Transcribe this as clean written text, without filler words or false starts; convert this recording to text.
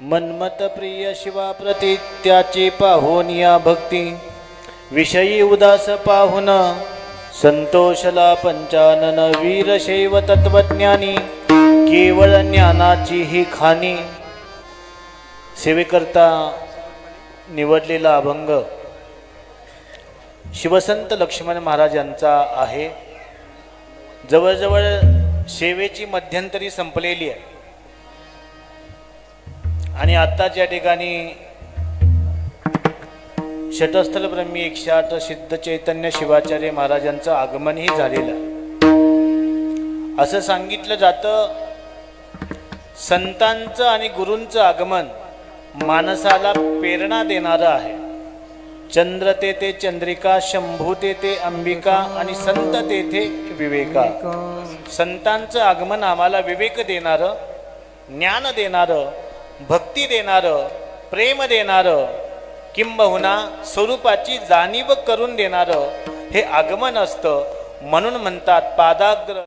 मन्मथ प्रिय शिवा प्रती त्याची पाहुनिया भक्ती विषयी उदास पाहुन संतोषला पंचानन वीरशैव तत्वज्ञानी केवळ ज्ञानाची ही खाणी। सेवेकरता निवडलेला अभंग शिवसंत लक्ष्मण महाराज यांचा आहे। जवळजवळ सेवेची मध्यंतरी संपलेली आहे आणि आत्ताच या ठिकाणी शतस्थल ब्रह्मी 108 सिद्ध चैतन्य शिवाचार्य महाराजांचं आगमनही झालेलं आहे। असं सांगितलं जातं, संतांचं आणि गुरूंचं आगमन मानसाला प्रेरणा देणारं आहे। चंद्र तेथे चंद्रिका, शंभू तेथे अंबिका आणि संत तेथे विवेका। संतांचं आगमन आम्हाला विवेक देणारं, ज्ञान देणारं, भक्ती देणारं, प्रेम देणारं, किंबहुना स्वरूपाची जाणीव करून देणारं हे आगमन असतं। म्हणून म्हणतात पादाग्र